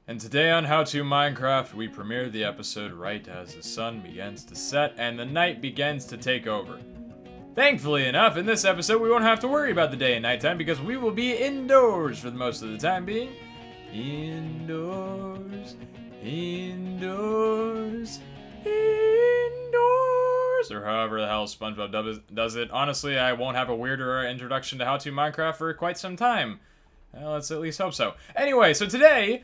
And today on How To Minecraft, we premiere the episode right as the sun begins to set and the night begins to take over. Thankfully enough, in this episode we won't have to worry about the day and nighttime because we will be indoors for the most of the time being. Indoors, indoors, indoors, or however the hell SpongeBob does it. Honestly, I won't have a weirder introduction to How To Minecraft for quite some time. Well, let's at least hope so. Anyway, so today,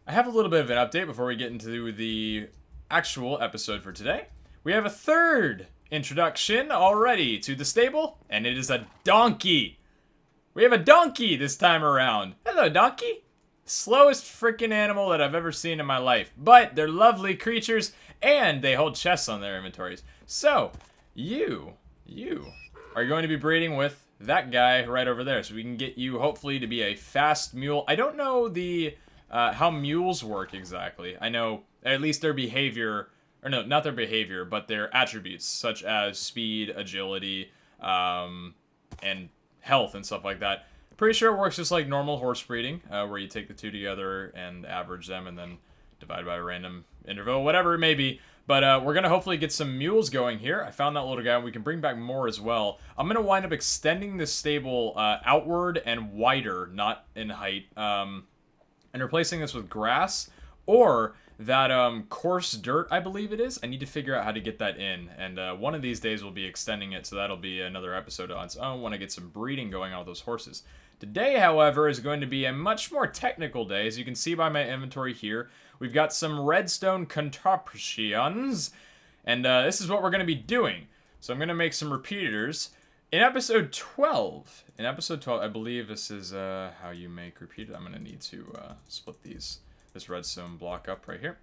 I have a little bit of an update before we get into the actual episode for today. We have a third introduction already to the stable, and it is a donkey. We have a donkey this time around. Hello, donkey. Slowest freaking animal that I've ever seen in my life. But they're lovely creatures, and they hold chests on their inventories. So, you are going to be breeding with that guy right over there. So we can get you, hopefully, to be a fast mule. I don't know the how mules work exactly. I know at least their behavior, or no, not their behavior, but their attributes, such as speed, agility, and health and stuff like that. Pretty sure it works just like normal horse breeding, where you take the two together and average them and then divide by a random interval, whatever it may be. But we're going to hopefully get some mules going here. I found that little guy, and we can bring back more as well. I'm going to wind up extending this stable outward and wider, not in height, and replacing this with grass or that coarse dirt, I believe it is. I need to figure out how to get that in, and one of these days we'll be extending it, so that'll be another episode on its own. I want to get some breeding going on with those horses. Today, however, is going to be a much more technical day. As you can see by my inventory here, we've got some redstone contraptions, and this is what we're going to be doing. So I'm going to make some repeaters. In episode 12, I believe this is how you make repeaters. I'm going to need to split this redstone block up right here.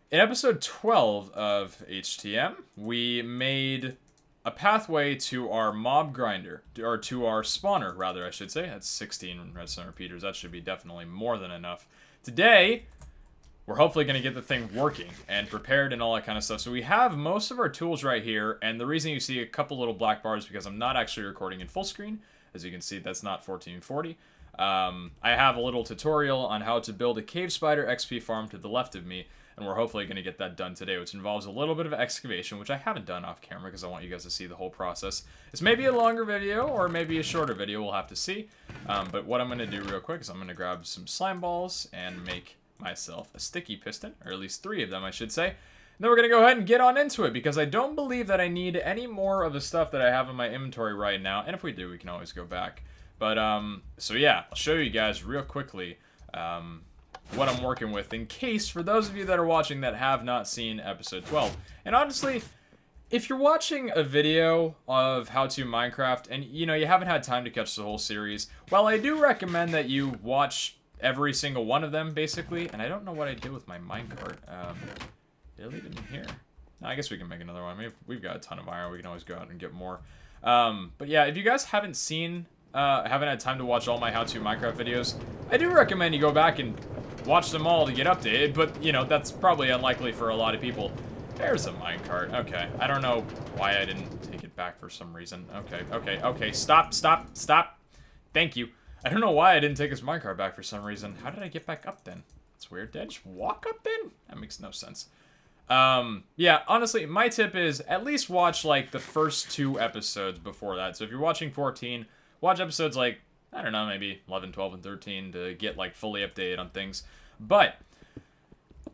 In episode 12 of HTM, we made a pathway to our mob grinder, or to our spawner, rather, I should say. That's 16 redstone repeaters. That should be definitely more than enough. Today, we're hopefully going to get the thing working and prepared and all that kind of stuff. So we have most of our tools right here, and the reason you see a couple little black bars is because I'm not actually recording in full screen. As you can see, that's not 1440. I have a little tutorial on how to build a cave spider XP farm to the left of me, and we're hopefully going to get that done today, which involves a little bit of excavation, which I haven't done off camera because I want you guys to see the whole process. It's maybe a longer video or maybe a shorter video, we'll have to see. But what I'm going to do real quick is I'm going to grab some slime balls and make myself a sticky piston, or at least 3 of them, I should say. And then we're going to go ahead and get on into it, because I don't believe that I need any more of the stuff that I have in my inventory right now, and if we do, we can always go back. But, so yeah, I'll show you guys real quickly what I'm working with, in case, for those of you that are watching that have not seen episode 12. And honestly, if you're watching a video of How To Minecraft, and, you know, you haven't had time to catch the whole series, well, I do recommend that you watch every single one of them, basically. And I don't know what I did with my minecart. Did I leave it in here? No, I guess we can make another one. We've got a ton of iron. We can always go out and get more. But yeah, if you guys haven't seen, haven't had time to watch all my How To Minecraft videos, I do recommend you go back and watch them all to get updated. But, you know, that's probably unlikely for a lot of people. There's a minecart. Okay. I don't know why I didn't take it back for some reason. Okay. Stop. Thank you. I don't know why I didn't take his minecart back for some reason. How did I get back up then? That's weird. Did I just walk up then? That makes no sense. Yeah, honestly, my tip is at least watch, like, the first 2 episodes before that. So if you're watching 14, watch episodes, like, I don't know, maybe 11, 12, and 13 to get, like, fully updated on things. But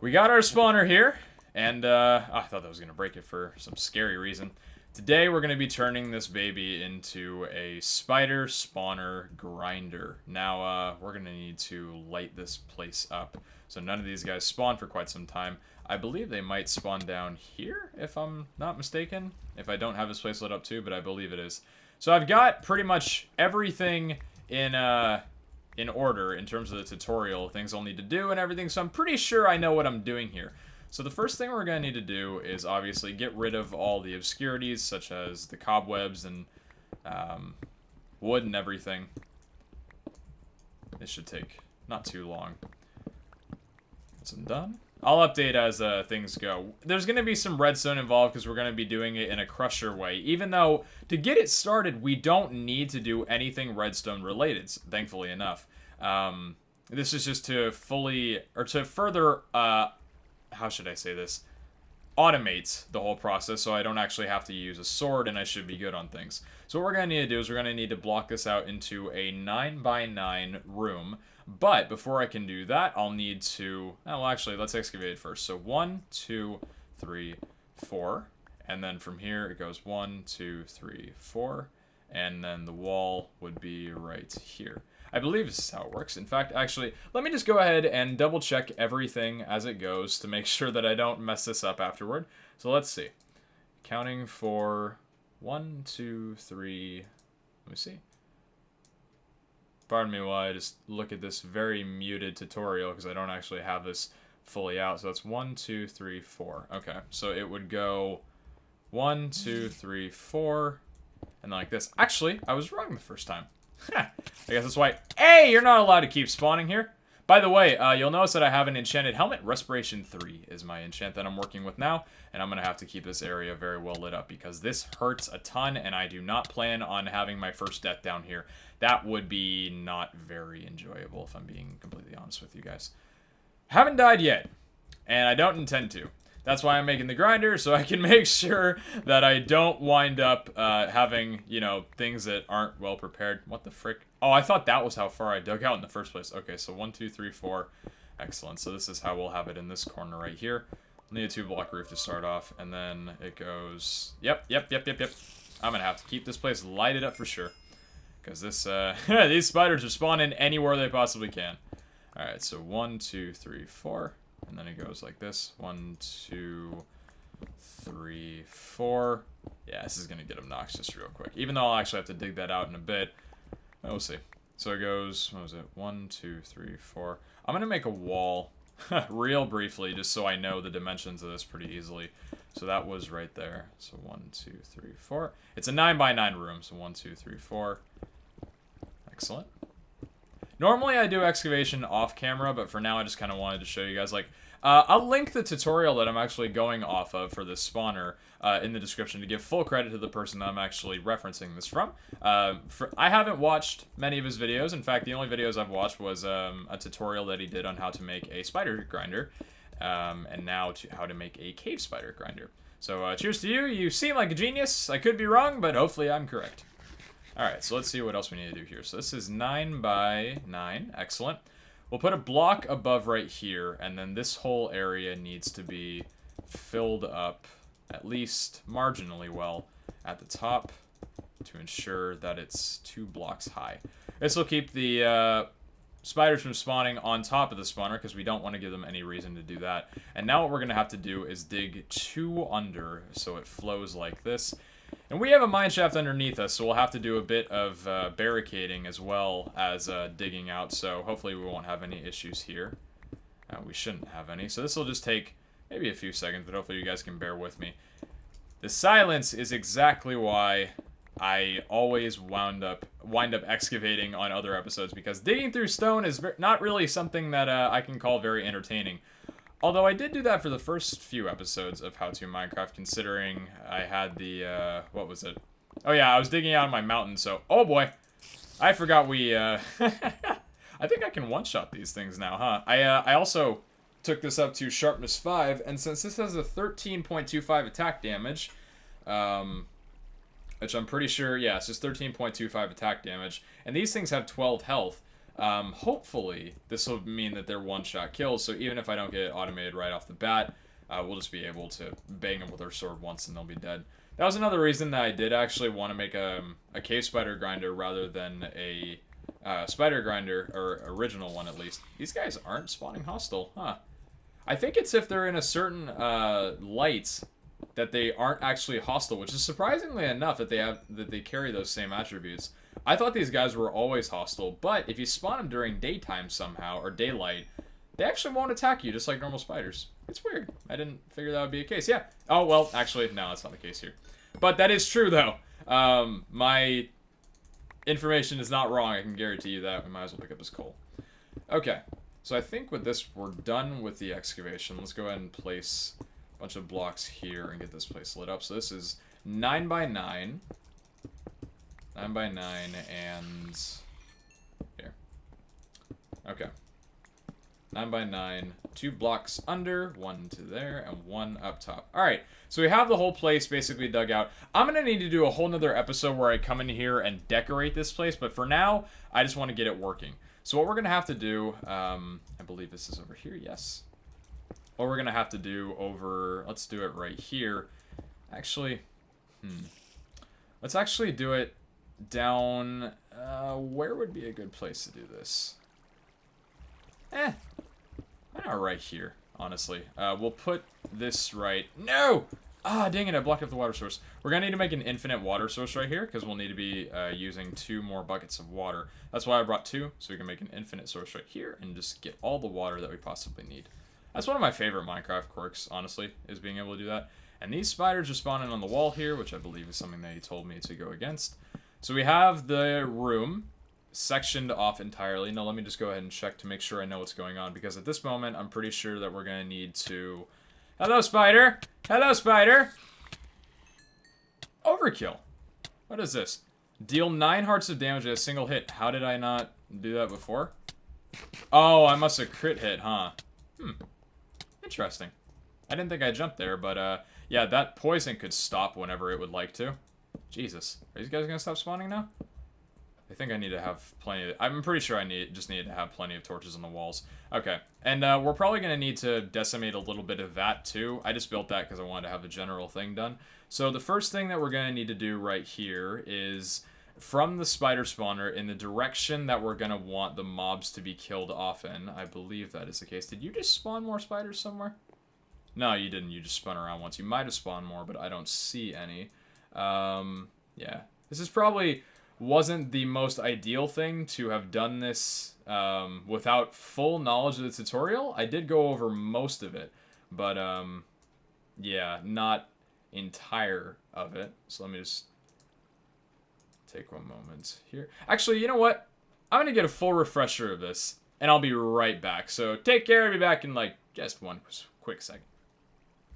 we got our spawner here, and, I thought that was going to break it for some scary reason. Today, we're going to be turning this baby into a spider spawner grinder. Now, we're going to need to light this place up, so none of these guys spawn for quite some time. I believe they might spawn down here, if I'm not mistaken, if I don't have this place lit up too, but I believe it is. So I've got pretty much everything in order in terms of the tutorial, things I'll need to do and everything, so I'm pretty sure I know what I'm doing here. So the first thing we're going to need to do is obviously get rid of all the obscurities, such as the cobwebs and wood and everything. This should take not too long. Once I'm done, I'll update as things go. There's going to be some redstone involved because we're going to be doing it in a crusher way. Even though, to get it started, we don't need to do anything redstone related, thankfully enough. This is just to fully, or to further, how should I say this? Automate the whole process so I don't actually have to use a sword and I should be good on things. So what we're going to need to do is we're going to need to block this out into a 9x9 room. But before I can do that, I'll need to, well, actually, let's excavate it first. So 1, 2, 3, 4. And then from here, it goes 1, 2, 3, 4. And then the wall would be right here. I believe this is how it works. In fact, actually, let me just go ahead and double check everything as it goes to make sure that I don't mess this up afterward. So let's see. Counting for 1, 2, 3. Let me see. Pardon me while I just look at this very muted tutorial because I don't actually have this fully out. So that's 1, 2, 3, 4. Okay, so it would go 1, 2, 3, 4, and like this. Actually, I was wrong the first time. I guess that's why. Hey, you're not allowed to keep spawning here. By the way, you'll notice that I have an enchanted helmet. Respiration 3 is my enchant that I'm working with now. And I'm going to have to keep this area very well lit up because this hurts a ton. And I do not plan on having my first death down here. That would be not very enjoyable if I'm being completely honest with you guys. Haven't died yet. And I don't intend to. That's why I'm making the grinder, so I can make sure that I don't wind up having, you know, things that aren't well prepared. What the frick? Oh, I thought that was how far I dug out in the first place. Okay, so 1, 2, 3, 4. Excellent. So this is how we'll have it in this corner right here. We'll need a 2-block roof to start off, and then it goes... Yep. I'm going to have to keep this place lighted up for sure. Because this, these spiders are spawning anywhere they possibly can. Alright, so 1, 2, 3, 4. And then it goes like this. 1, 2, 3, 4. Yeah, this is going to get obnoxious real quick. Even though I'll actually have to dig that out in a bit. We'll see. So it goes, what was it? 1, 2, 3, 4. I'm going to make a wall real briefly just so I know the dimensions of this pretty easily. So that was right there. So 1, 2, 3, 4. It's a 9x9 room. So 1, 2, 3, 4. Excellent. Normally I do excavation off camera, but for now I just kind of wanted to show you guys, like, I'll link the tutorial that I'm actually going off of for this spawner in the description to give full credit to the person that I'm actually referencing this from. I haven't watched many of his videos. In fact, the only videos I've watched was a tutorial that he did on how to make a spider grinder, and now how to make a cave spider grinder. So cheers to you. You seem like a genius. I could be wrong, but hopefully I'm correct. Alright, so let's see what else we need to do here. So this is 9x9. Excellent. We'll put a block above right here, and then this whole area needs to be filled up at least marginally well at the top to ensure that it's 2 blocks high. This will keep the spiders from spawning on top of the spawner because we don't want to give them any reason to do that. And now what we're going to have to do is dig 2 under so it flows like this. And we have a mine shaft underneath us, so we'll have to do a bit of barricading as well as digging out, so hopefully we won't have any issues here. We shouldn't have any, so this will just take maybe a few seconds, but hopefully you guys can bear with me. The silence is exactly why I always wind up excavating on other episodes, because digging through stone is not really something that I can call very entertaining. Although I did do that for the first few episodes of How To Minecraft, considering I had the, what was it? Oh yeah, I was digging out in my mountain, so, oh boy. I forgot we, I think I can one-shot these things now, huh? I also took this up to sharpness 5, and since this has a 13.25 attack damage, which I'm pretty sure, yeah, it's just 13.25 attack damage, and these things have 12 health, hopefully, this will mean that they're one-shot kills, so even if I don't get it automated right off the bat, we'll just be able to bang them with our sword once and they'll be dead. That was another reason that I did actually want to make a cave spider grinder rather than a spider grinder, or original one at least. These guys aren't spawning hostile, huh? I think it's if they're in a certain light that they aren't actually hostile, which is surprisingly enough that they carry those same attributes. I thought these guys were always hostile, but if you spawn them during daytime somehow, or daylight, they actually won't attack you, just like normal spiders. It's weird. I didn't figure that would be the case. Yeah. Oh, well, actually, no, that's not the case here. But that is true, though. My information is not wrong. I can guarantee you that. We might as well pick up this coal. Okay. So I think with this, we're done with the excavation. Let's go ahead and place a bunch of blocks here and get this place lit up. So this is 9x9. 9x9 and here. Okay. 9 by 9. 2 blocks under, 1 to there, and 1 up top. Alright, so we have the whole place basically dug out. I'm going to need to do a whole nother episode where I come in here and decorate this place, but for now, I just want to get it working. So what we're going to have to do, I believe this is over here, yes. What we're going to have to do over, let's do it right here. Actually, let's actually do it down, where would be a good place to do this? Why not right here, honestly. We'll put this right, no! Ah, dang it, I blocked up the water source. We're gonna need to make an infinite water source right here, because we'll need to be using 2 more buckets of water. That's why I brought 2, so we can make an infinite source right here, and just get all the water that we possibly need. That's one of my favorite Minecraft quirks, honestly, is being able to do that. And these spiders are spawning on the wall here, which I believe is something that he told me to go against. So we have the room sectioned off entirely. Now let me just go ahead and check to make sure I know what's going on, because at this moment, I'm pretty sure that we're going to need to... Hello, spider! Hello, spider! Overkill. What is this? Deal 9 hearts of damage at a single hit. How did I not do that before? Oh, I must have crit hit, huh? Interesting. I didn't think I jumped there, but yeah, that poison could stop whenever it would like to. Jesus. Are these guys gonna stop spawning now? I think I need to have plenty of... I'm pretty sure I just need to have plenty of torches on the walls. Okay. And we're probably gonna need to decimate a little bit of that too. I just built that because I wanted to have the general thing done. So the first thing that we're gonna need to do right here is from the spider spawner in the direction that we're gonna want the mobs to be killed often. I believe that is the case. Did you just spawn more spiders somewhere? No, you didn't. You just spun around once. You might have spawned more, but I don't see any. Yeah. This is probably wasn't the most ideal thing to have done this without full knowledge of the tutorial. I did go over most of it, but yeah, not entire of it. So let me just take one moment here. Actually, you know what? I'm gonna get a full refresher of this, and I'll be right back. So take care. I'll be back in like just one quick second.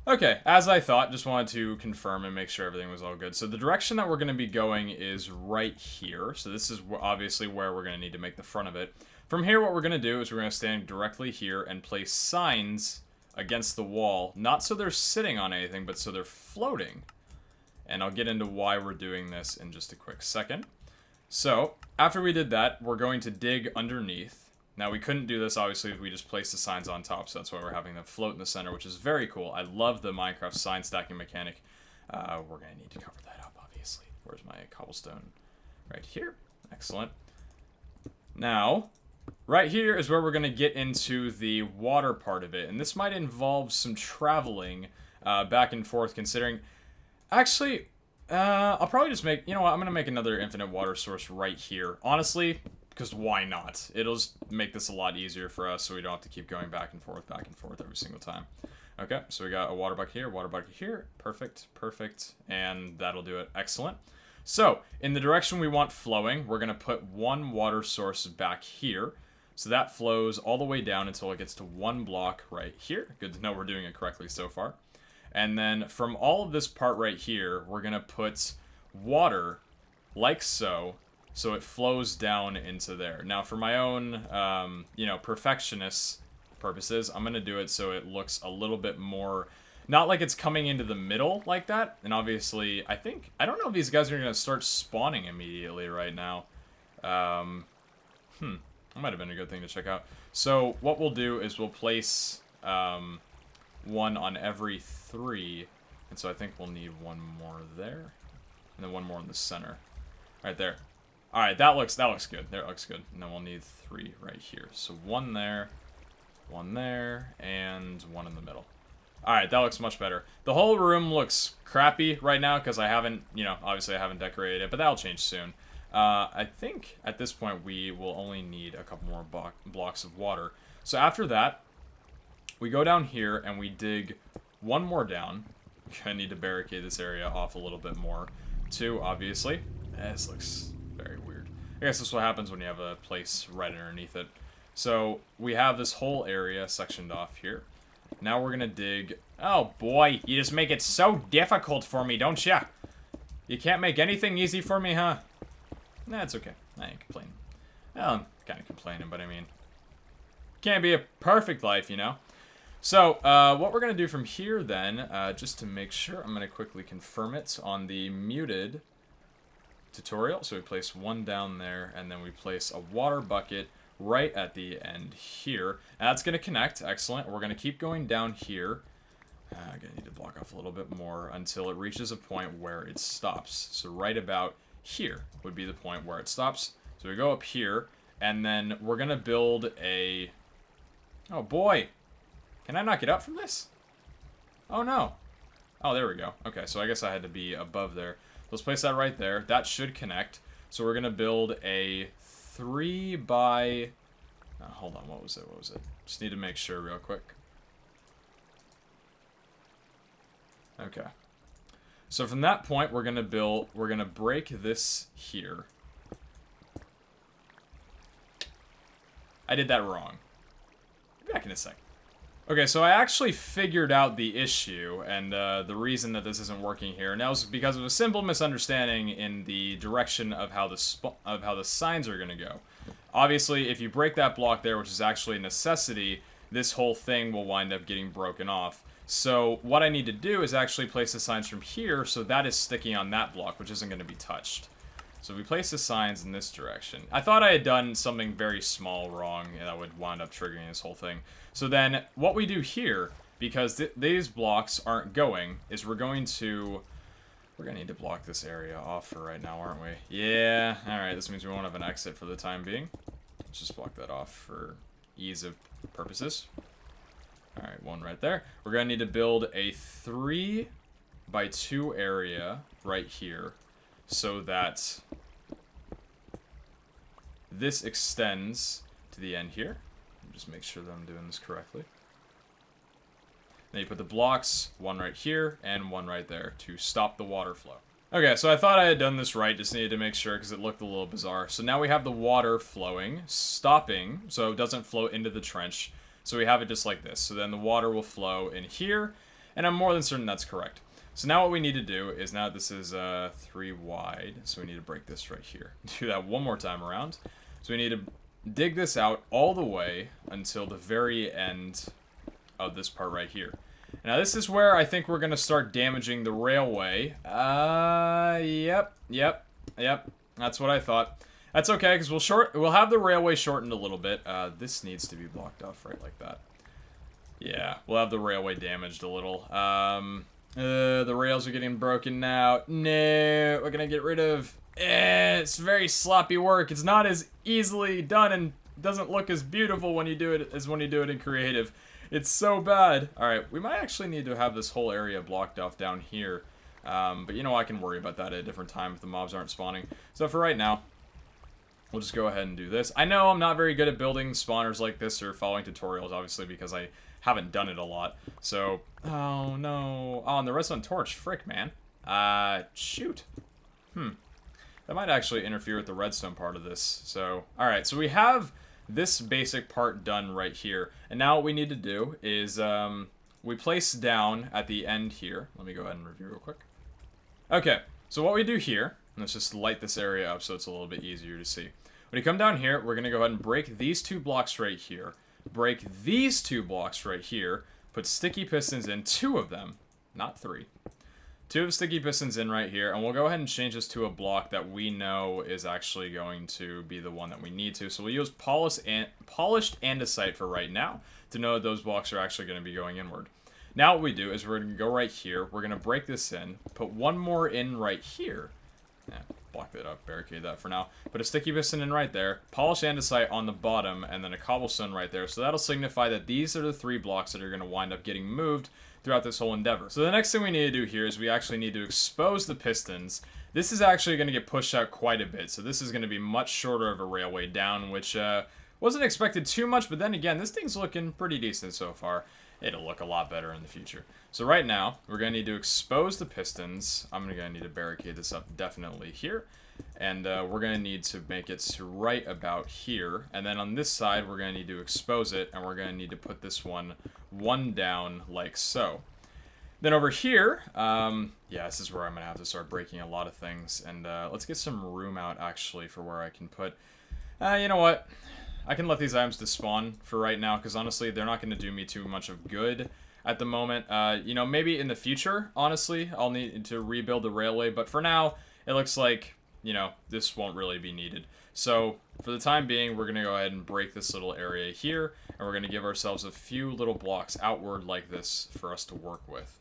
Okay, as I thought, just wanted to confirm and make sure everything was all good. So the direction that we're going to be going is right here. So this is obviously where we're going to need to make the front of it. From here, what we're going to do is we're going to stand directly here and place signs against the wall. Not so they're sitting on anything, but so they're floating. And I'll get into why we're doing this in just a quick second. So, after we did that, we're going to dig underneath. Now, we couldn't do this, obviously, if we just placed the signs on top, so that's why we're having them float in the center, which is very cool. I love the Minecraft sign stacking mechanic. We're going to need to cover that up, obviously. Where's my cobblestone? Right here. Excellent. Now, right here is where we're going to get into the water part of it, and this might involve some traveling back and forth, considering... Actually, I'll probably just make... You know what? I'm going to make another infinite water source right here. Honestly... Because why not? It'll just make this a lot easier for us so we don't have to keep going back and forth every single time. Okay, so we got a water bucket here. Perfect, perfect. And that'll do it. Excellent. So, in the direction we want flowing, we're going to put 1 water source back here. So that flows all the way down until it gets to 1 block right here. Good to know we're doing it correctly so far. And then from all of this part right here, we're going to put water like so. So it flows down into there. Now, for my own, you know, perfectionist purposes, I'm going to do it so it looks a little bit more... Not like it's coming into the middle like that. And obviously, I don't know if these guys are going to start spawning immediately right now. That might have been a good thing to check out. So what we'll do is we'll place 1 on every 3. And so I think we'll need 1 more there. And then 1 more in the center. Right there. Alright, that looks good. That looks good. And then we'll need 3 right here. So 1 there, and 1 in the middle. Alright, that looks much better. The whole room looks crappy right now because I haven't, you know, obviously I haven't decorated it, but that'll change soon. I think at this point we will only need a couple more blocks of water. So after that, we go down here and we dig 1 more down. I need to barricade this area off a little bit more, too, obviously. This looks... very weird. I guess this is what happens when you have a place right underneath it. So, we have this whole area sectioned off here. Now we're gonna dig... Oh boy, you just make it so difficult for me, don't ya? You can't make anything easy for me, huh? Nah, it's okay. I ain't complaining. Well, I'm kinda complaining, but I mean... can't be a perfect life, you know? So, what we're going to do from here then, just to make sure, I'm going to quickly confirm it on the muted tutorial. So we place one down there, and then we place a water bucket right at the end here. And that's going to connect. Excellent. We're going to keep going down here. I'm going to need to block off a little bit more until it reaches a point where it stops. So right about here would be the point where it stops. So we go up here, and then we're going to build a... Oh, boy. Can I not get up from this? Oh, no. Oh, there we go. Okay, so I guess I had to be above there. Let's place that right there. That should connect. So we're going to build a 3 by... hold on, what was it? Just need to make sure real quick. Okay. So from that point, we're going to break this here. I did that wrong. Be back in a sec. Okay, so I actually figured out the issue, and the reason that this isn't working here, and that was because of a simple misunderstanding in the direction of how the signs are going to go. Obviously, if you break that block there, which is actually a necessity, this whole thing will wind up getting broken off. So what I need to do is actually place the signs from here, so that is sticking on that block, which isn't going to be touched. So we place the signs in this direction. I thought I had done something very small wrong, and that would wind up triggering this whole thing. So then, what we do here, because these blocks aren't going, is we're going to need to block this area off for right now, aren't we? Yeah, alright, this means we won't have an exit for the time being. Let's just block that off for ease of purposes. Alright, one right there. We're going to need to build a 3 by 2 area right here, so that this extends to the end here. Just make sure that I'm doing this correctly. Then you put the blocks, one right here and one right there to stop the water flow. Okay, so I thought I had done this right, just needed to make sure because it looked a little bizarre. So now we have the water flowing, stopping, so it doesn't flow into the trench. So we have it just like this. So then the water will flow in here, and I'm more than certain that's correct. So now what we need to do is, now this is 3 wide, so we need to break this right here. Do that one more time around. So we need to dig this out all the way until the very end of this part right here. Now this is where I think we're going to start damaging the railway. Yep. That's what I thought. That's okay, because we'll have the railway shortened a little bit. This needs to be blocked off right like that. Yeah, we'll have the railway damaged a little. The rails are getting broken now. No, we're gonna get rid of... it's very sloppy work. It's not as easily done and doesn't look as beautiful when you do it as when you do it in creative. It's so bad. Alright, we might actually need to have this whole area blocked off down here. But you know, I can worry about that at a different time if the mobs aren't spawning. So for right now, we'll just go ahead and do this. I know I'm not very good at building spawners like this or following tutorials, obviously, because I haven't done it a lot. So, oh no. Oh, and the redstone torch. Frick, man. Shoot. That might actually interfere with the redstone part of this. So, alright, so we have this basic part done right here. And now what we need to do is, we place down at the end here. Let me go ahead and review real quick. Okay, so what we do here, let's just light this area up so it's a little bit easier to see. When you come down here, we're going to go ahead and break these 2 blocks right here. Break these 2 blocks right here. Put sticky pistons in, 2 of them, not 3. 2 of sticky pistons in right here, and we'll go ahead and change this to a block that we know is actually going to be the one that we need to. So we'll use polished andesite for right now to know that those blocks are actually going to be going inward. Now what we do is we're going to go right here, we're going to break this in, put one more in right here. Block that up, barricade that for now. Put a sticky piston in right there, polish andesite on the bottom, and then a cobblestone right there. So that'll signify that these are the 3 blocks that are going to wind up getting moved throughout this whole endeavor. So the next thing we need to do here is we actually need to expose the pistons. This is actually going to get pushed out quite a bit, so this is going to be much shorter of a railway down, which wasn't expected too much, but then again, this thing's looking pretty decent so far. It'll look a lot better in the future. So right now, we're going to need to expose the pistons. I'm going to need to barricade this up definitely here. And we're going to need to make it to right about here. And then on this side, we're going to need to expose it. And we're going to need to put this one down like so. Then over here, yeah, this is where I'm going to have to start breaking a lot of things. And let's get some room out, actually, for where I can put... you know what? I can let these items despawn for right now, because honestly, they're not going to do me too much of good at the moment. You know, maybe in the future, honestly, I'll need to rebuild the railway, but for now, it looks like, you know, this won't really be needed. So, for the time being, we're going to go ahead and break this little area here, and we're going to give ourselves a few little blocks outward like this for us to work with.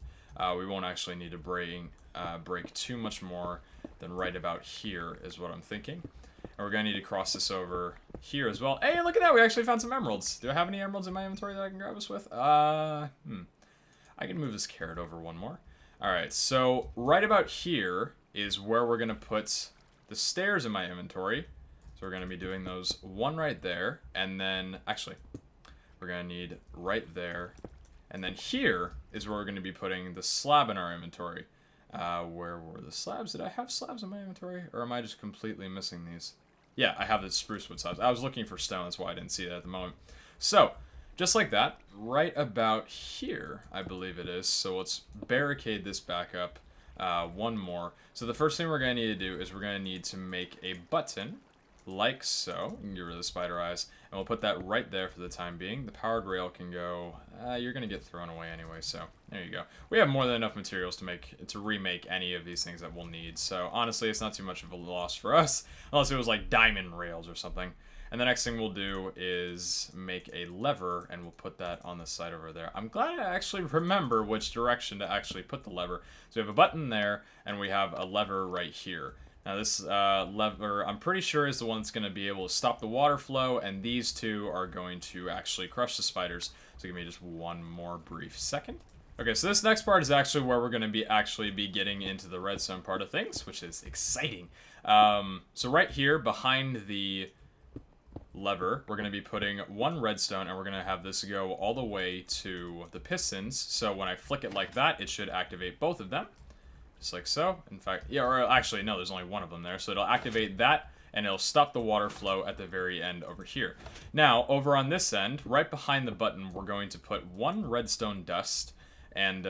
We won't actually need to break too much more than right about here, is what I'm thinking. And we're going to need to cross this over here as well. Hey, look at that! We actually found some emeralds. Do I have any emeralds in my inventory that I can grab us with? I can move this carrot over one more. Alright, so right about here is where we're going to put the stairs in my inventory. So we're going to be doing those one right there. And then, actually, we're going to need right there. And then here is where we're going to be putting the slab in our inventory. Where were the slabs? Did I have slabs in my inventory? Or am I just completely missing these? Yeah, I have the spruce wood slabs. I was looking for stone, that's why I didn't see that at the moment. So, just like that, right about here, I believe it is. So let's barricade this back up one more. So the first thing we're going to need to do is we're going to need to make a button, like so. You can get rid of the spider eyes. And we'll put that right there for the time being. The powered rail can go... you're going to get thrown away anyway, so there you go. We have more than enough materials to remake any of these things that we'll need. So honestly, it's not too much of a loss for us. Unless it was like diamond rails or something. And the next thing we'll do is make a lever, and we'll put that on the side over there. I'm glad I actually remember which direction to actually put the lever. So we have a button there, and we have a lever right here. Now this lever, I'm pretty sure, is the one that's going to be able to stop the water flow, and these two are going to actually crush the spiders. So give me just one more brief second. Okay, so this next part is actually where we're going to be getting into the redstone part of things, which is exciting. So right here, behind the lever, we're going to be putting one redstone, and we're going to have this go all the way to the pistons. So when I flick it like that, it should activate both of them. Just like so. In fact, yeah, or actually, no, there's only one of them there. So it'll activate that, and it'll stop the water flow at the very end over here. Now, over on this end, right behind the button, we're going to put one redstone dust, and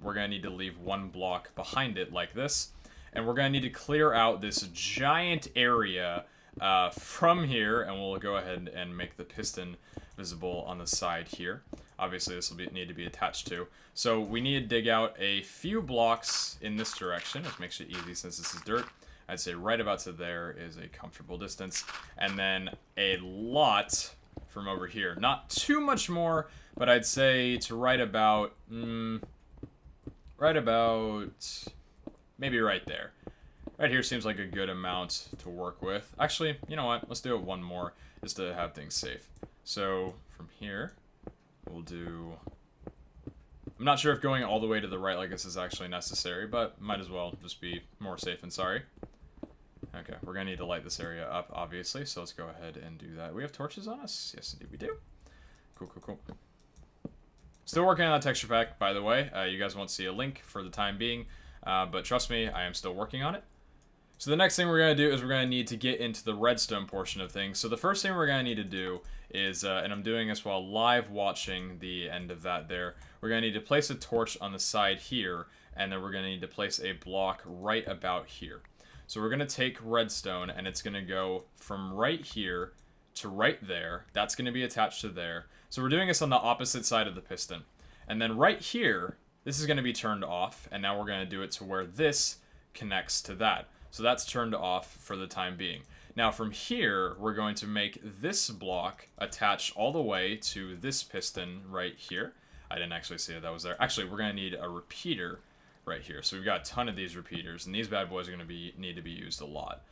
we're going to need to leave one block behind it like this. And we're going to need to clear out this giant area from here, and we'll go ahead and make the piston visible on the side here. Obviously, this will need to be attached to. So we need to dig out a few blocks in this direction, which makes it easy since this is dirt. I'd say right about to there is a comfortable distance. And then a lot from over here. Not too much more, but I'd say to right about maybe right there. Right here seems like a good amount to work with. Actually, you know what? Let's do it one more just to have things safe. So from here, we'll do... I'm not sure if going all the way to the right like this is actually necessary, but might as well just be more safe than sorry. Okay, we're going to need to light this area up, obviously, so let's go ahead and do that. We have torches on us? Yes, indeed we do. Cool, cool, cool. Still working on that texture pack, by the way. You guys won't see a link for the time being, but trust me, I am still working on it. So the next thing we're going to do is we're going to need to get into the redstone portion of things. So the first thing we're going to need to do is, and I'm doing this while live watching the end of that there, we're going to need to place a torch on the side here, and then we're going to need to place a block right about here. So we're going to take redstone, and it's going to go from right here to right there. That's going to be attached to there. So we're doing this on the opposite side of the piston. And then right here, this is going to be turned off, and now we're going to do it to where this connects to that. So that's turned off for the time being. Now from here, we're going to make this block attach all the way to this piston right here. I didn't actually see that was there. Actually, we're going to need a repeater right here. So we've got a ton of these repeaters, and these bad boys are going to need to be used a lot.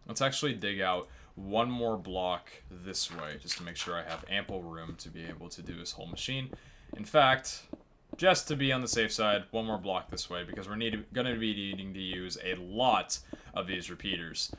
Let's actually dig out one more block this way, just to make sure I have ample room to be able to do this whole machine. In fact, just to be on the safe side, one more block this way, because we're going to be needing to use a lot of these repeaters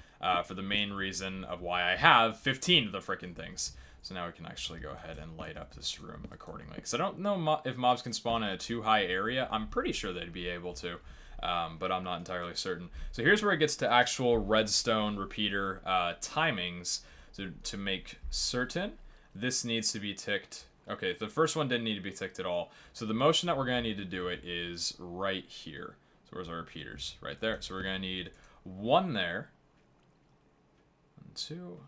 for the main reason of why I have 15 of the frickin' things. So now we can actually go ahead and light up this room accordingly. Because I don't know if mobs can spawn in a too high area. I'm pretty sure they'd be able to, but I'm not entirely certain. So here's where it gets to actual redstone repeater timings. So to make certain, this needs to be ticked. Okay, the first one didn't need to be ticked at all. So the motion that we're going to need to do it is right here. So where's our repeaters? Right there. So we're going to need one there. 1, 2.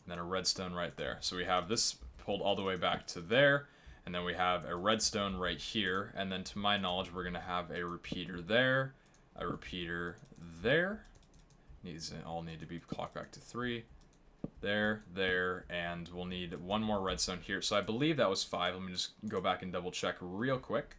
then a redstone right there. So we have this pulled all the way back to there, and then we have a redstone right here, and then to my knowledge, we're going to have a repeater there, a repeater there. These all need to be clocked back to 3. There, and we'll need one more redstone here. So I believe that was 5. Let me just go back and double check real quick.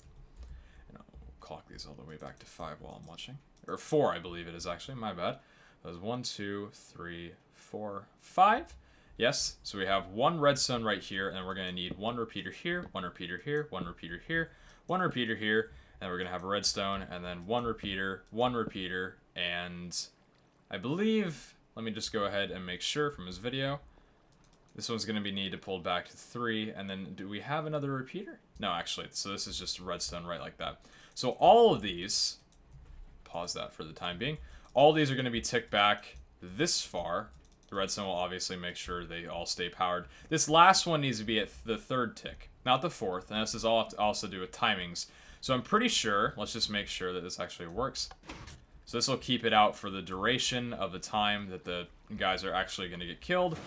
And I'll clock these all the way back to 5 while I'm watching. Or 4, I believe it is actually, my bad. That was 1, 2, 3, 4, 5. Yes, so we have one redstone right here, and we're going to need one repeater here, one repeater here, one repeater here, one repeater here, and we're going to have a redstone, and then one repeater, and I believe, let me just go ahead and make sure from his video, this one's going to be needed pulled back to 3, and then do we have another repeater? No, actually, so this is just redstone right like that. So all of these, pause that for the time being, all these are going to be ticked back this far. The redstone will obviously make sure they all stay powered. This last one needs to be at the 3rd tick, not the 4th, and this is all to also do with timings. So I'm pretty sure, let's just make sure that this actually works. So this will keep it out for the duration of the time that the guys are actually going to get killed,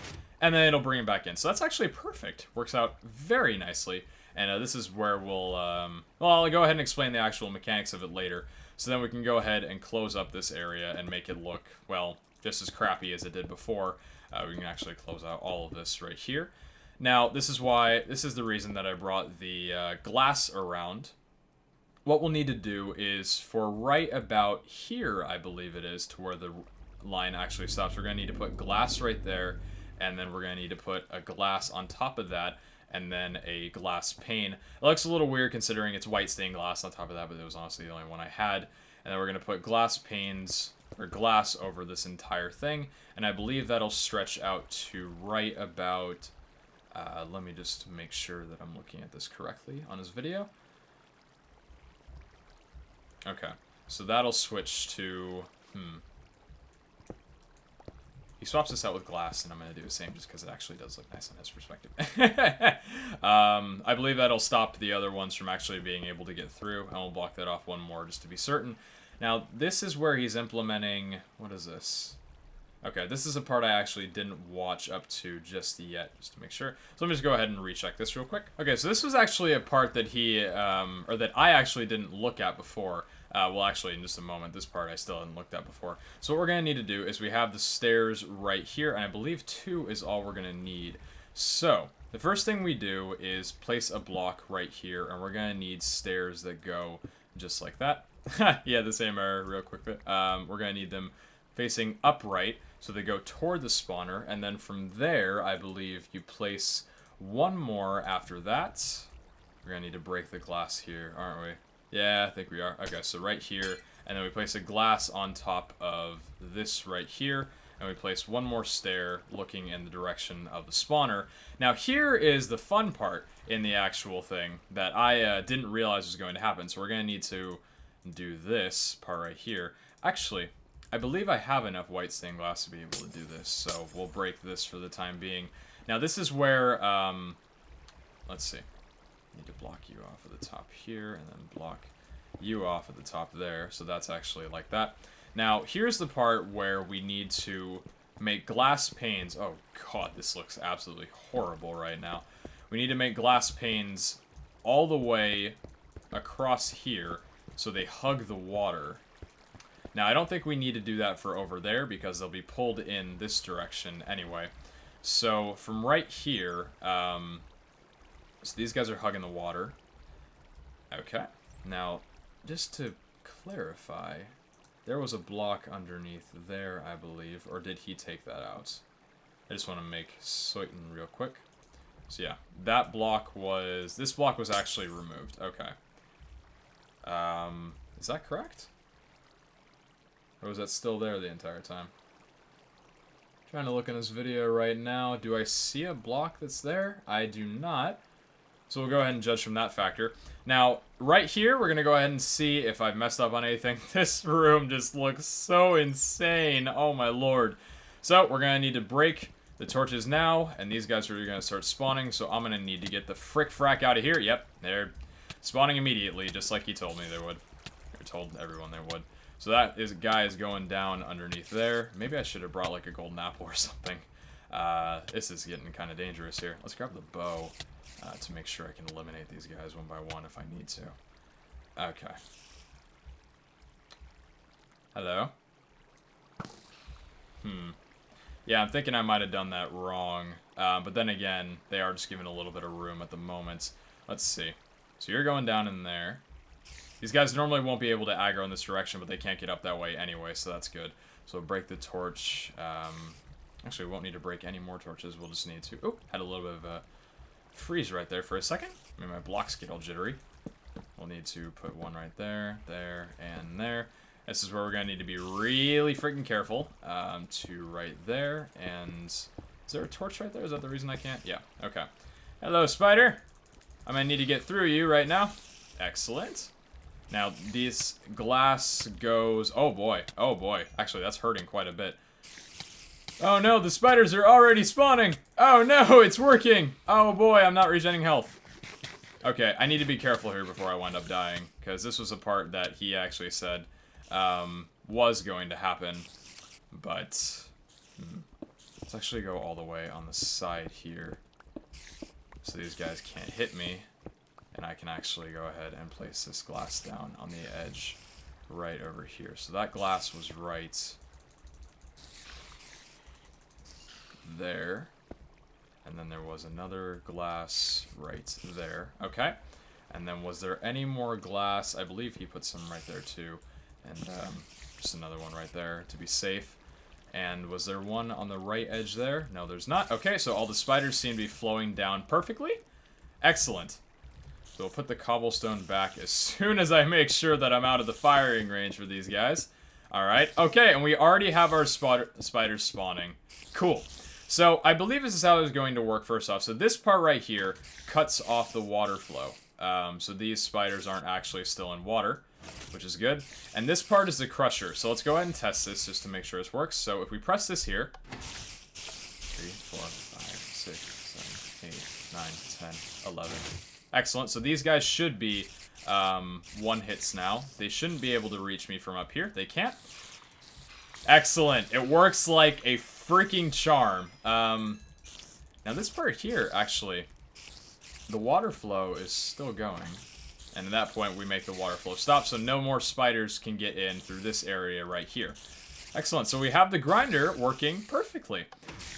and then it'll bring them back in. So that's actually perfect. Works out very nicely, and this is where we'll, well, I'll go ahead and explain the actual mechanics of it later. So then we can go ahead and close up this area and make it look, well, just as crappy as it did before. We can actually close out all of this right here. Now, this is the reason that I brought the glass around. What we'll need to do is for right about here, I believe it is, to where the line actually stops, we're going to need to put glass right there, and then we're going to need to put a glass on top of that, and then a glass pane. It looks a little weird considering it's white stained glass on top of that, but it was honestly the only one I had. And then we're going to put glass panes, or glass, over this entire thing, and I believe that'll stretch out to right about, let me just make sure that I'm looking at this correctly on his video. Okay, so that'll switch to, he swaps this out with glass, and I'm going to do the same just because it actually does look nice on his perspective. I believe that'll stop the other ones from actually being able to get through, and we'll block that off one more just to be certain. Now, this is where he's implementing, what is this? Okay, this is a part I actually didn't watch up to just yet, just to make sure. So let me just go ahead and recheck this real quick. Okay, so this was actually a part that he, or that I actually didn't look at before. Well, actually, in just a moment, this part I still hadn't looked at before. So what we're going to need to do is we have the stairs right here, and I believe 2 is all we're going to need. So, the first thing we do is place a block right here, and we're going to need stairs that go just like that. Yeah, the same error real quick. We're going to need them facing upright, so they go toward the spawner, and then from there, I believe you place one more after that. We're going to need to break the glass here, aren't we? Yeah, I think we are. Okay, so right here, and then we place a glass on top of this right here, and we place one more stair looking in the direction of the spawner. Now here is the fun part in the actual thing that I didn't realize was going to happen, so we're going to need to do this part right here. Actually, I believe I have enough white stained glass to be able to do this, so we'll break this for the time being. Now this is where, let's see. Need to block you off at the top here, and then block you off at the top there, so that's actually like that. Now, here's the part where we need to make glass panes. Oh god, this looks absolutely horrible right now. We need to make glass panes all the way across here, so they hug the water. Now, I don't think we need to do that for over there, because they'll be pulled in this direction anyway. So, from right here, so these guys are hugging the water. Okay. Now, just to clarify, there was a block underneath there, I believe. Or did he take that out? I just want to make certain real quick. So yeah, that block was... This block was actually removed. Okay. Is that correct? Or was that still there the entire time? Trying to look in this video right now. Do I see a block that's there? I do not. So we'll go ahead and judge from that factor. Now, right here, we're going to go ahead and see if I've messed up on anything. This room just looks so insane. Oh my lord. So, we're going to need to break the torches now, and these guys are going to start spawning, so I'm going to need to get the frick-frack out of here. Yep, they're spawning immediately, just like he told me they would. Or told everyone they would. So that guy is going down underneath there. Maybe I should have brought like a golden apple or something. This is getting kind of dangerous here. Let's grab the bow to make sure I can eliminate these guys one by one if I need to. Okay. Hello? Yeah, I'm thinking I might have done that wrong. But then again, they are just giving a little bit of room at the moment. Let's see. So you're going down in there. These guys normally won't be able to aggro in this direction, but they can't get up that way anyway, so that's good. So we'll break the torch. Actually, we won't need to break any more torches. We'll just need to... Oh, had a little bit of a freeze right there for a second. Maybe my blocks get all jittery. We'll need to put one right there, there, and there. This is where we're going to need to be really freaking careful. Two right there, and... Is there a torch right there? Is that the reason I can't? Yeah, okay. Hello, spider. I'm going to need to get through you right now. Excellent. Now, this glass goes... Oh, boy. Oh, boy. Actually, that's hurting quite a bit. Oh, no. The spiders are already spawning. Oh, no. It's working. Oh, boy. I'm not regenerating health. Okay. I need to be careful here before I wind up dying. Because this was a part that he actually said was going to happen. But... Let's actually go all the way on the side here. So these guys can't hit me. And I can actually go ahead and place this glass down on the edge right over here. So that glass was right there. And then there was another glass right there. Okay. And then was there any more glass? I believe he put some right there too. And just another one right there to be safe. And was there one on the right edge there? No, there's not. Okay, so all the spiders seem to be flowing down perfectly. Excellent. So we'll put the cobblestone back as soon as I make sure that I'm out of the firing range for these guys. Alright, okay, and we already have our spiders spawning. Cool. So I believe this is how it's going to work first off. So this part right here cuts off the water flow. So these spiders aren't actually still in water, which is good. And this part is the crusher. So let's go ahead and test this just to make sure this works. So if we press this here, 3, 4, 5, 6, 7, 8, 9, 10, 11. Excellent. So these guys should be one hits now. They shouldn't be able to reach me from up here. They can't. Excellent. It works like a freaking charm. Now this part here, actually, the water flow is still going. And at that point, we make the water flow stop, so no more spiders can get in through this area right here. Excellent. So we have the grinder working perfectly.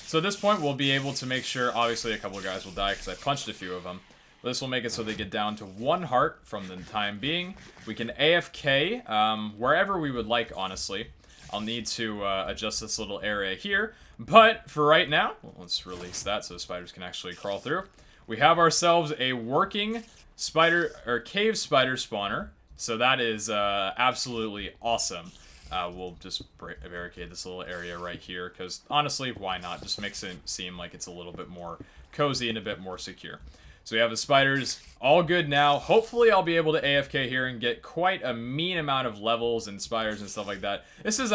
So at this point, we'll be able to make sure, obviously, a couple of guys will die because I punched a few of them. This will make it so they get down to 1 heart from the time being. We can AFK wherever we would like, honestly. I'll need to adjust this little area here. But for right now, well, let's release that so the spiders can actually crawl through. We have ourselves a working spider or cave spider spawner. So that is absolutely awesome. We'll just barricade this little area right here because honestly, why not? Just makes it seem like it's a little bit more cozy and a bit more secure. So we have the spiders all good now. Hopefully I'll be able to AFK here and get quite a mean amount of levels and spiders and stuff like that. This is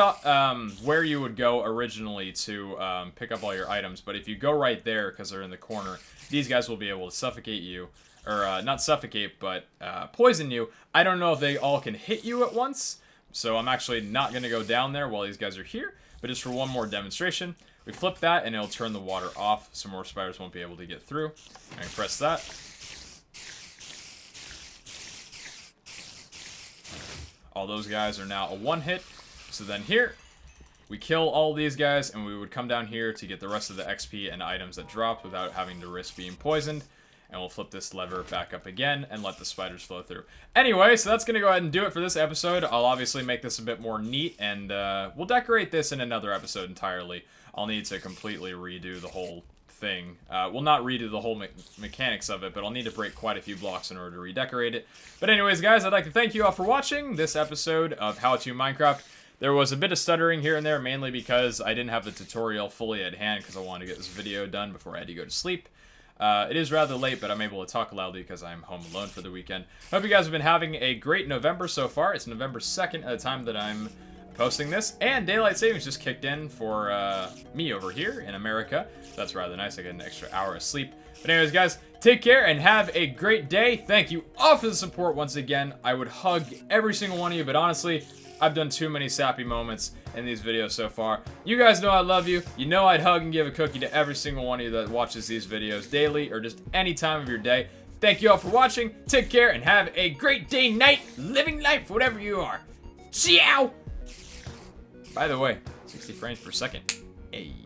where you would go originally to pick up all your items. But if you go right there because they're in the corner, these guys will be able to suffocate you. Or not suffocate, but poison you. I don't know if they all can hit you at once. So I'm actually not going to go down there while these guys are here. But just for one more demonstration. We flip that and it'll turn the water off so more spiders won't be able to get through. And press that. All those guys are now a 1-hit. So then here, we kill all these guys and we would come down here to get the rest of the XP and items that dropped without having to risk being poisoned. And we'll flip this lever back up again and let the spiders flow through. Anyway, so that's going to go ahead and do it for this episode. I'll obviously make this a bit more neat and we'll decorate this in another episode entirely. I'll need to completely redo the whole thing. Well, not redo the whole mechanics of it, but I'll need to break quite a few blocks in order to redecorate it. But anyways, guys, I'd like to thank you all for watching this episode of How to Minecraft. There was a bit of stuttering here and there, mainly because I didn't have the tutorial fully at hand because I wanted to get this video done before I had to go to sleep. It is rather late, but I'm able to talk loudly because I'm home alone for the weekend. Hope you guys have been having a great November so far. It's November 2nd at the time that I'm posting this, and daylight savings just kicked in for me over here in America. That's rather nice. I get an extra hour of sleep. But anyways, guys, take care and have a great day. Thank you all for the support once again. I would hug every single one of you, but honestly, I've done too many sappy moments in these videos so far. You guys know I love you. You know I'd hug and give a cookie to every single one of you that watches these videos daily or just any time of your day. Thank you all for watching. Take care and have a great day, night, living life, whatever you are. Ciao! By the way, 60 frames per second. Hey.